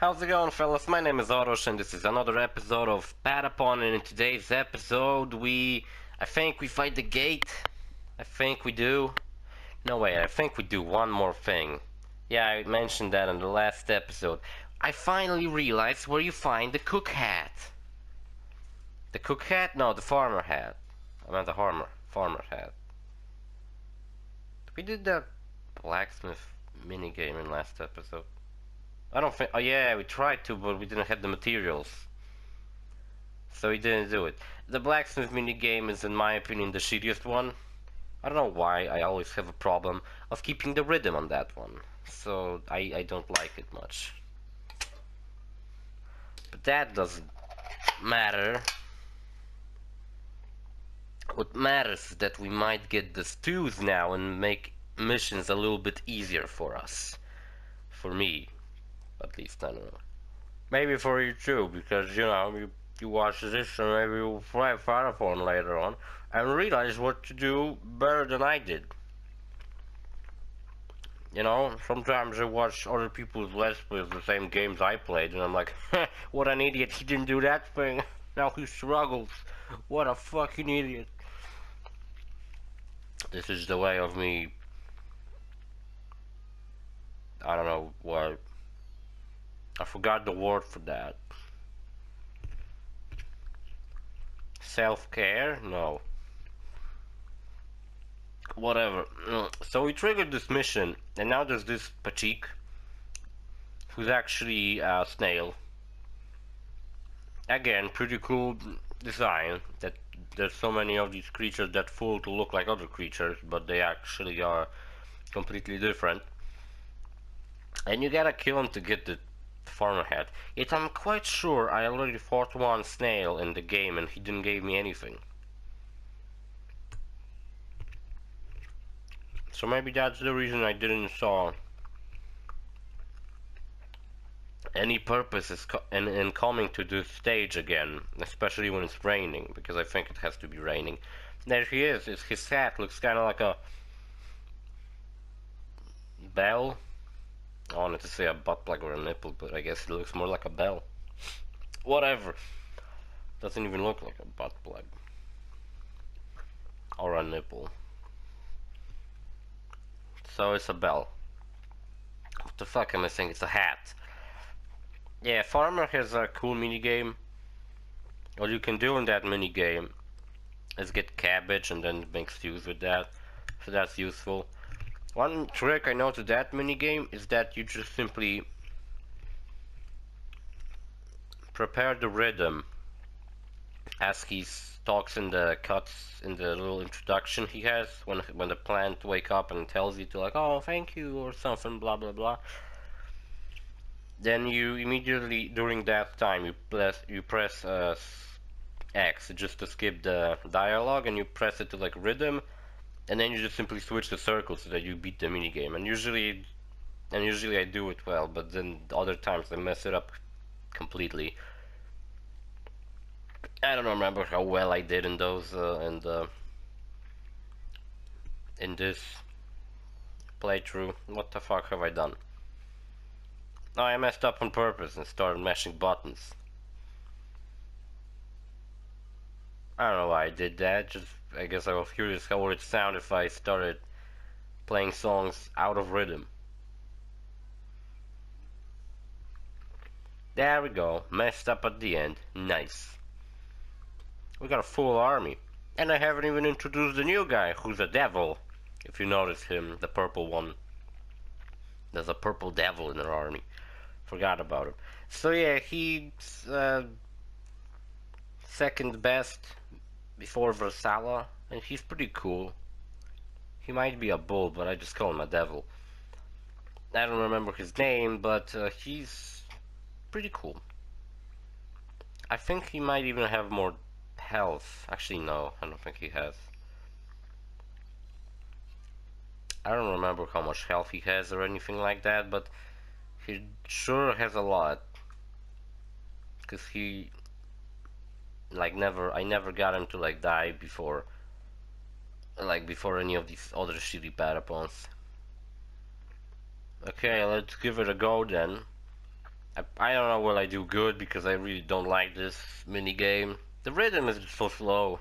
How's it going, fellas? My name is OrosZ, and this is another episode of Patapon, and in today's episode I think we fight the gate. I think we do. No, wait, I think we do one more thing. Yeah, I mentioned that in the last episode. I finally realized where you find the cook hat. The cook hat? No, the farmer hat. I meant the farmer hat. We did that blacksmith minigame in last episode. I don't think. Oh yeah, we tried to, but we didn't have the materials, so we didn't do it. The blacksmith mini game is, in my opinion, the shittiest one. I don't know why. I always have a problem of keeping the rhythm on that one, so I don't like it much. But that doesn't matter. What matters is that we might get the stews now and make missions a little bit easier for us. For me. At least, I don't know. Maybe for you too, because, you know, you watch this and maybe you'll try Patapon later on and realize what to do better than I did. You know, sometimes I watch other people's Let's Plays the same games I played and I'm like, what an idiot, he didn't do that thing. Now he struggles. What a fucking idiot. This is the way of me. I don't know what. I forgot the word for that. Self-care? No. Whatever. So we triggered this mission, and now there's this Pachik, who's actually a snail. Again, pretty cool design, that there's so many of these creatures that fool to look like other creatures, but they actually are completely different. And you gotta kill him to get the farmer hat. Yet I'm quite sure I already fought one snail in the game and he didn't give me anything. So maybe that's the reason I didn't saw any purpose in coming to this stage again, especially when it's raining, because I think it has to be raining. There he is. His hat looks kind of like a bell. I wanted to say a butt plug or a nipple, but I guess it looks more like a bell. Whatever. Doesn't even look like a butt plug. Or a nipple. So it's a bell. What the fuck am I saying? It's a hat. Yeah, Farmer has a cool minigame. What you can do in that minigame is get cabbage and then make stews with that. So that's useful. One trick I know to that minigame is that you just simply prepare the rhythm as he talks in the cuts in the little introduction he has when the plant wake up and tells you to, like, oh thank you or something, blah blah blah. Then you immediately during that time you press X just to skip the dialogue, and you press it to like rhythm. And then you just simply switch the circle so that you beat the minigame. And usually I do it well, but then other times I mess it up completely. I don't remember how well I did in those in this playthrough. What the fuck have I done? Oh, I messed up on purpose and started mashing buttons. I don't know why I did that. Just I guess I was curious how would it sound if I started playing songs out of rhythm. There we go. Messed up at the end. Nice. We got a full army. And I haven't even introduced the new guy, who's a devil. If you notice him, the purple one. There's a purple devil in our army. Forgot about him. So yeah, he's second best before Versala, and he's pretty cool. He might be a bull, but I just call him a devil. I don't remember his name, but he's pretty cool. I think he might even have more health. Actually, no, I don't think he has. I don't remember how much health he has or anything like that, but he sure has a lot. Because he like I never got him to like die before, like before any of these other shitty Patapons. Okay, let's give it a go then. I don't know will I do good because I really don't like this mini game. The rhythm is just so slow.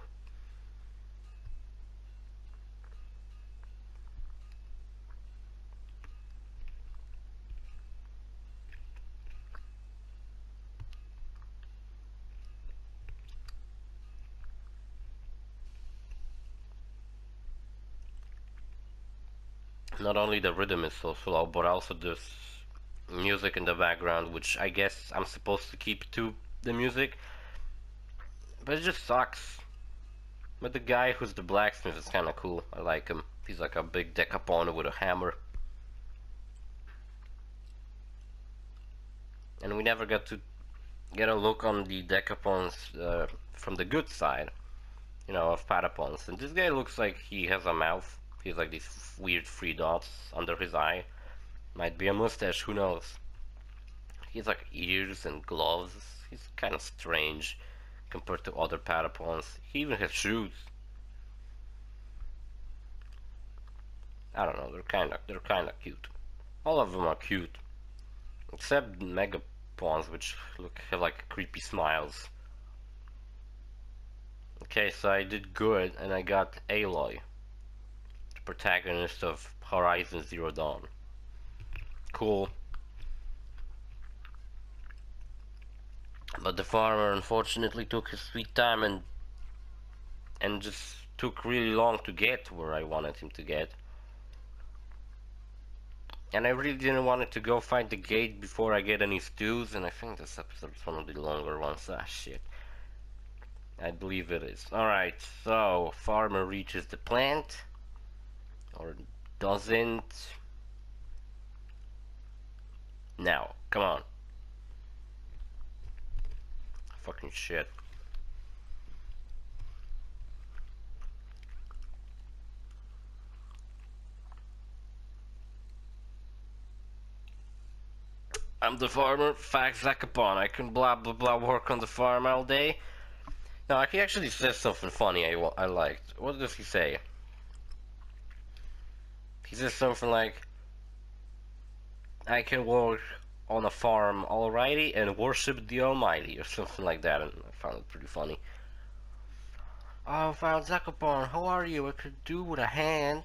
Not only the rhythm is so slow, but also this music in the background, which I guess I'm supposed to keep to the music, but it just sucks. But the guy who's the blacksmith is kinda cool. I like him. He's like a big Decapon with a hammer. And we never got to get a look on the Decapons from the good side, you know, of Patapons. And this guy looks like he has a mouth. He has like these weird 3 dots under his eye. Might be a mustache, who knows. He has like ears and gloves. He's kind of strange compared to other Patapons. He even has shoes. I don't know, they're kinda cute. All of them are cute. Except Megapons, which have like creepy smiles. Okay, so I did good and I got Aloy, the protagonist of Horizon Zero Dawn. Cool. But the farmer unfortunately took his sweet time and just took really long to get where I wanted him to get. And I really didn't want it to go find the gate before I get any stews, and I think this episode's one of the longer ones. Ah, shit. I believe it is. Alright, so farmer reaches the plant. Or doesn't. Now, come on. Fucking shit. I'm the farmer, facts Zakapon. I can blah blah blah work on the farm all day. No, he actually says something funny I liked. What does he say? He says something like, I can work on a farm alrighty and worship the Almighty, or something like that, and I found it pretty funny. Oh, found Zakapon, how are you? I could do with a hand.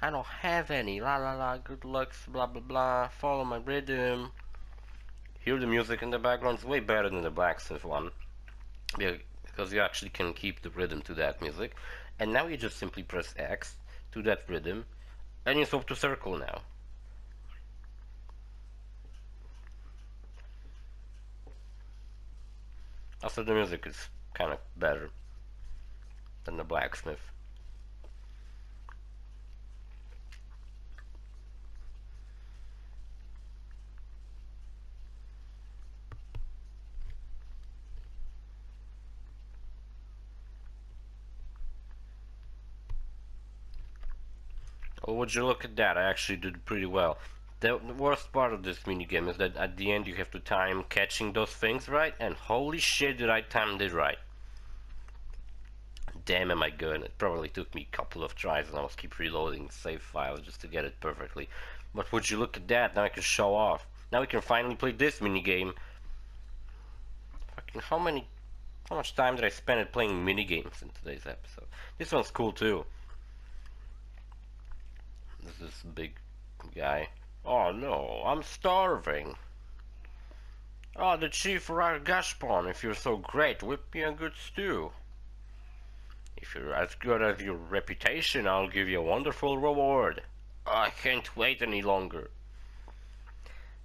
I don't have any. La la la, good luck, blah blah blah. Follow my rhythm. Hear the music in the background, it's way better than the blacksmith one. Because you actually can keep the rhythm to that music. And now you just simply press X to that rhythm, and you swap to circle now. Also, the music is kind of better than the blacksmith. Oh, would you look at that? I actually did pretty well. The worst part of this minigame is that at the end you have to time catching those things right, and holy shit did I time it right. Damn am I good. It probably took me a couple of tries and I was keep reloading the save file just to get it perfectly. But would you look at that, now I can show off. Now we can finally play this minigame. Fucking how much time did I spend at playing minigames in today's episode? This one's cool too. This is big guy. Oh no, I'm starving. Oh, the chief Gashpon, if you're so great, whip me a good stew. If you're as good as your reputation, I'll give you a wonderful reward. Oh, I can't wait any longer.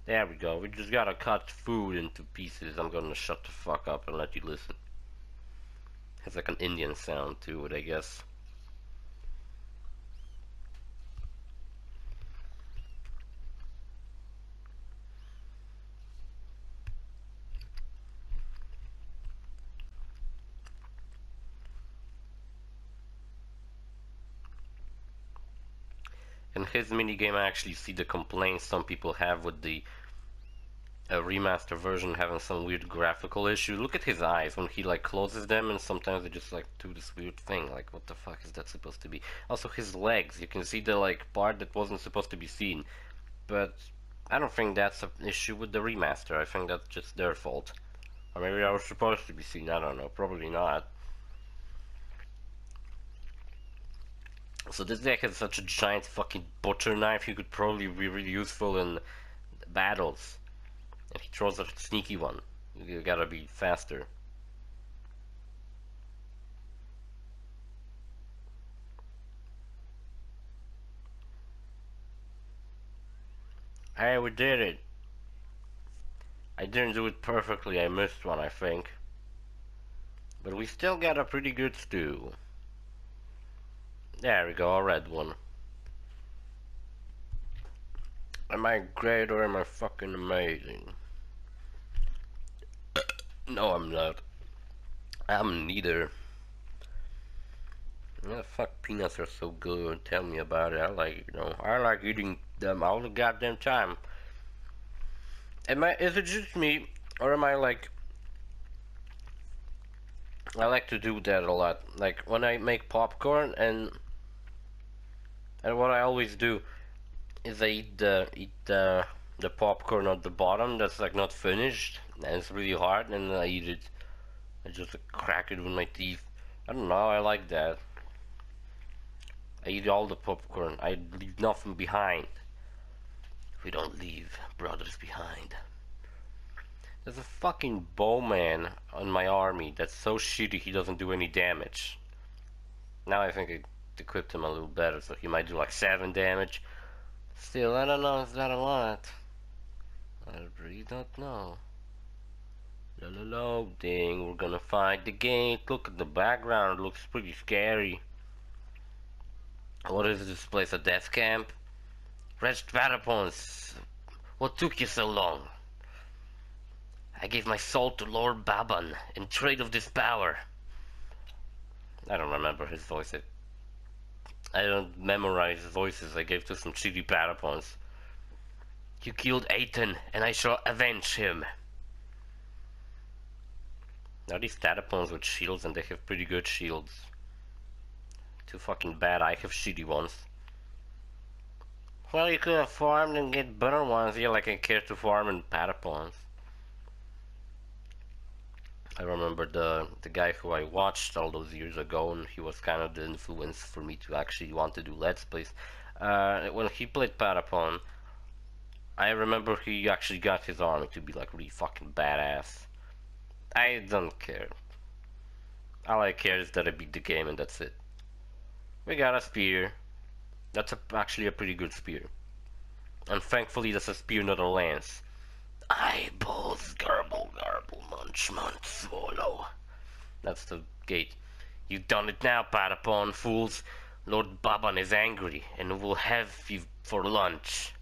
There we go, we just gotta cut food into pieces. I'm gonna shut the fuck up and let you listen. It's like an Indian sound to it, I guess. In his minigame, I actually see the complaints some people have with the remaster version having some weird graphical issue. Look at his eyes when he like closes them, and sometimes they just like do this weird thing. Like, what the fuck is that supposed to be? Also, his legs. You can see the like part that wasn't supposed to be seen, but I don't think that's an issue with the remaster. I think that's just their fault. Or maybe I was supposed to be seen. I don't know. Probably not. So this guy has such a giant fucking butcher knife. He could probably be really useful in battles. And he throws a sneaky one. You gotta be faster. Hey, we did it. I didn't do it perfectly. I missed one, I think. But we still got a pretty good stew. There we go, a red one. Am I great or am I fucking amazing? No, I'm not. I'm neither. Yeah, fuck, peanuts are so good. Tell me about it. I like eating them all the goddamn time. Is it just me, or am I like, I like to do that a lot. Like when I make popcorn, and what I always do is I eat the popcorn at the bottom that's like not finished, and it's really hard, and then I eat it. I just crack it with my teeth. I don't know. I like that. I eat all the popcorn. I leave nothing behind. We don't leave brothers behind. There's a fucking bowman on my army that's so shitty he doesn't do any damage. Now I think I equipped him a little better, so he might do like 7 damage. Still, I don't know if that's a lot. I really don't know. Loading, we're gonna find the gate. Look at the background, it looks pretty scary. What is this place, a death camp? Wretched Patapons, what took you so long? I gave my soul to Lord Baban in trade of this power. I don't remember his voice. I don't memorize voices I gave to some shitty Patapons. You killed Aiton, and I shall avenge him. Now these Patapons with shields, and they have pretty good shields. Too fucking bad, I have shitty ones. Well, you could have farmed and get better ones. Yeah, like I care to farm in Patapons. I remember the guy who I watched all those years ago, and he was kind of the influence for me to actually want to do Let's Plays. When he played Patapon, I remember he actually got his army to be like really fucking badass. I don't care. All I care is that I beat the game and that's it. We got a spear. That's actually a pretty good spear. And thankfully that's a spear, not a lance. Eyeballs, garble, garble, munch, munch, swallow. That's the gate. You've done it now, Patapon, fools. Lord Baban is angry and will have you for lunch.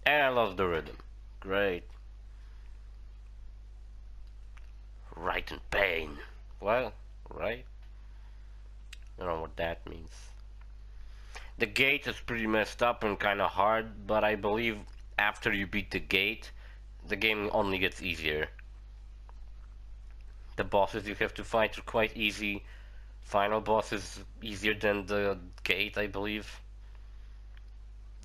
And I love the rhythm. Great. Right in pain. Well, right? I don't know what that means. The gate is pretty messed up and kinda hard, but I believe after you beat the gate, the game only gets easier. The bosses you have to fight are quite easy. Final boss is easier than the gate, I believe.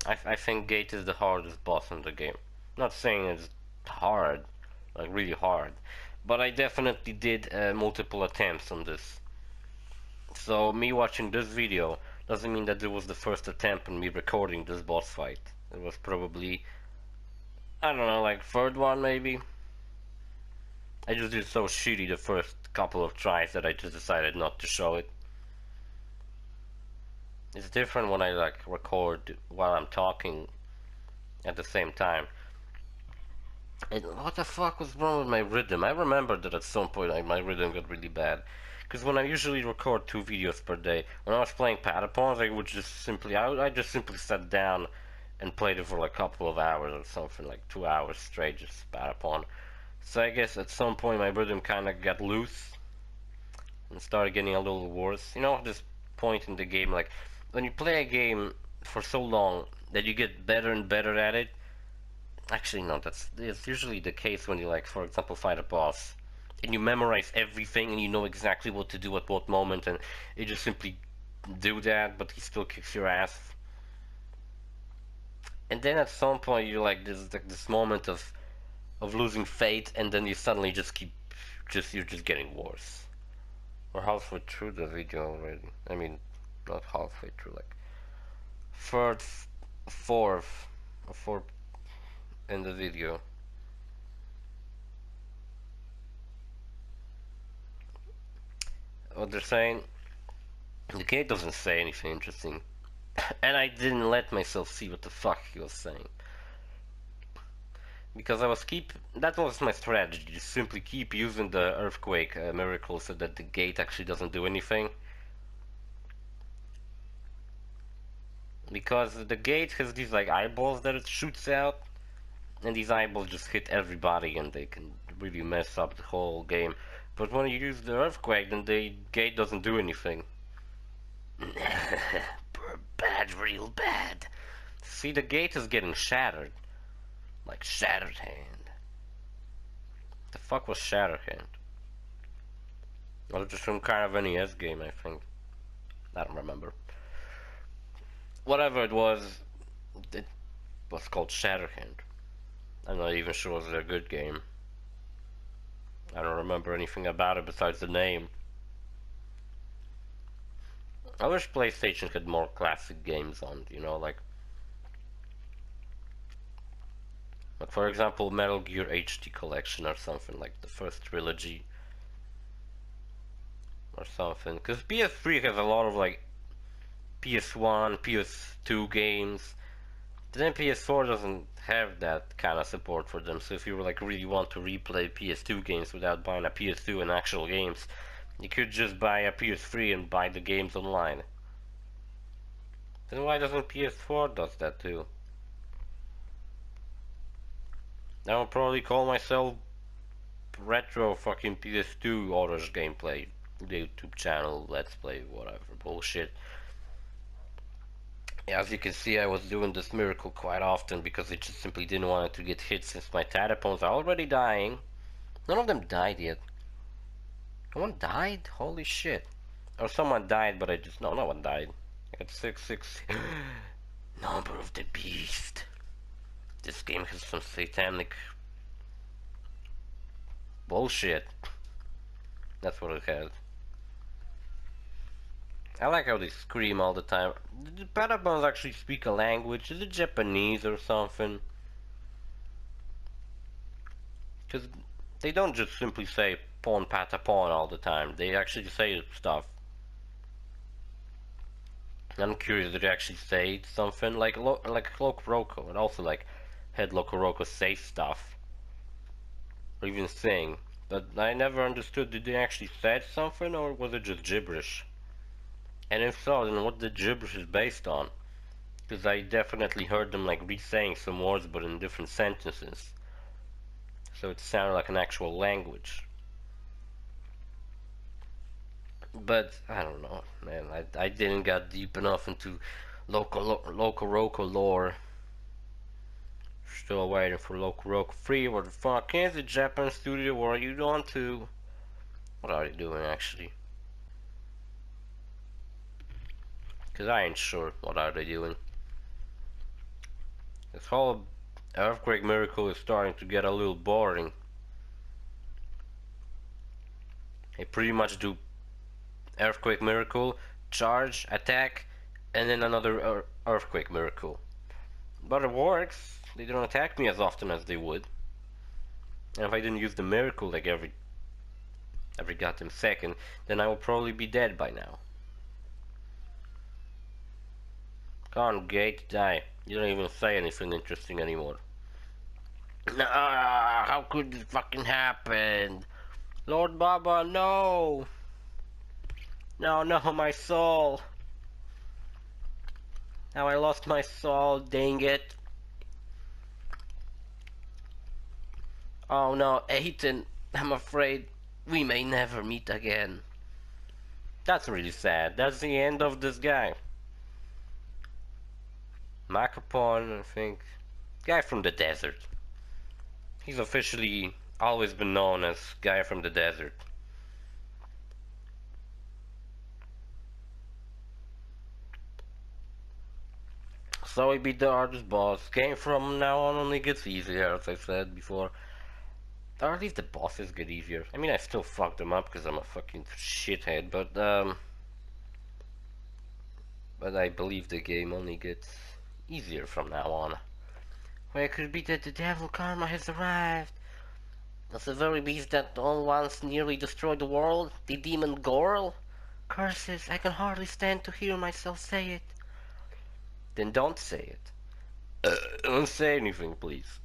I think gate is the hardest boss in the game. Not saying it's hard, like really hard, but I definitely did multiple attempts on this. So me watching this video doesn't mean that it was the first attempt on me recording this boss fight. It was probably, I don't know, like third one maybe. I just did so shitty the first couple of tries that I just decided not to show it. It's different when I like record while I'm talking at the same time. And what the fuck was wrong with my rhythm? I remember that at some point like, my rhythm got really bad. Because when I usually record 2 videos per day, when I was playing Patapon, I would just simply, I just simply sat down and played it for like a couple of hours or something, like 2 hours straight, just Patapon. So I guess at some point my rhythm kind of got loose and started getting a little worse. You know, at this point in the game, like when you play a game for so long that you get better and better at it. Actually, no, it's usually the case when you, like, for example, fight a boss and you memorize everything and you know exactly what to do at what moment, and you just simply do that, but he still kicks your ass. And then at some point you're like this moment of losing faith, and then you suddenly just you're just getting worse. We're halfway through the video already. I mean, not halfway through, like third, fourth in the video. What they're saying, the gate doesn't say anything interesting, and I didn't let myself see what the fuck he was saying. Because that was my strategy, just simply keep using the earthquake miracle so that the gate actually doesn't do anything. Because the gate has these like eyeballs that it shoots out, and these eyeballs just hit everybody and they can really mess up the whole game. But when you use the earthquake, then the gate doesn't do anything. Bad, real bad. See, the gate is getting shattered. Like Shattered Hand. The fuck was Shattered Hand? Was it just some kind of NES game, I think? I don't remember. Whatever it was called Shattered Hand. I'm not even sure it was a good game. I don't remember anything about it besides the name. I wish PlayStation had more classic games on, you know, like for example Metal Gear HD Collection or something, like the first trilogy or something. Because PS3 has a lot of like PS1, PS2 games. Then PS4 doesn't have that kind of support for them, so if you like really want to replay PS2 games without buying a PS2 and actual games, you could just buy a PS3 and buy the games online. Then why doesn't PS4 does that too? I'll probably call myself Retro fucking PS2 OrosZ gameplay, the YouTube channel, let's play, whatever, bullshit. As you can see, I was doing this miracle quite often because I just simply didn't want it to get hit since my Patapons are already dying. None of them died yet. No one died? Holy shit. Or someone died, but no one died. I got 666. Number of the Beast. This game has some satanic bullshit. That's what it has. I like how they scream all the time. The Patapons actually speak a language. Is it Japanese or something? Because they don't just simply say Pon Patapon all the time. They actually say stuff. I'm curious, did they actually say something? Like Lokoroko, and also like had Lokoroko say stuff. Or even sing. But I never understood, did they actually say something or was it just gibberish? And if so, then what the gibberish is based on? Because I definitely heard them like re-saying some words but in different sentences. So it sounded like an actual language. But I don't know, man. I didn't get deep enough into Lokoroko lore. Still waiting for Lokoroko 3. What the fuck is it, Japan studio? What are you on to? What are they doing actually? Because I ain't sure what are they doing. This whole earthquake miracle is starting to get a little boring. They pretty much do earthquake miracle, charge, attack, and then another earthquake miracle. But it works. They don't attack me as often as they would. And if I didn't use the miracle like every goddamn second, then I will probably be dead by now. Come on, Gate, die. You don't even say anything interesting anymore. Nah, how could this fucking happen? Lord Baba, no! No, my soul! Now I lost my soul, dang it. Oh no, Ethan, I'm afraid we may never meet again. That's really sad. That's the end of this guy. Patapon, I think. Guy from the desert. He's officially always been known as Guy from the Desert. So we beat the hardest boss. Game from now on only gets easier, as I said before. Or at least the bosses get easier. I mean, I still fuck them up because I'm a fucking shithead, but I believe the game only gets easier from now on. Where could it be that the devil karma has arrived? Does the very beast that all once nearly destroyed the world, the demon Gorl? Curses, I can hardly stand to hear myself say it. Then don't say it. Don't say anything, please.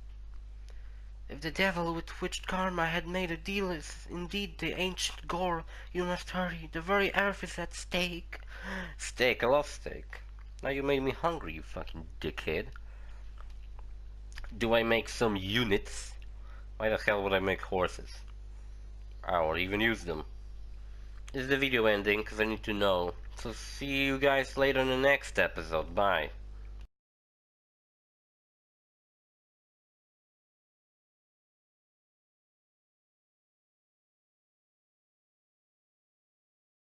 If the devil with which karma had made a deal is indeed the ancient Gorl, you must hurry. The very earth is at stake. Steak, I love steak. Now you made me hungry, you fucking dickhead. Do I make some units? Why the hell would I make horses? Or even use them? Is the video ending? Because I need to know. So see you guys later in the next episode. Bye.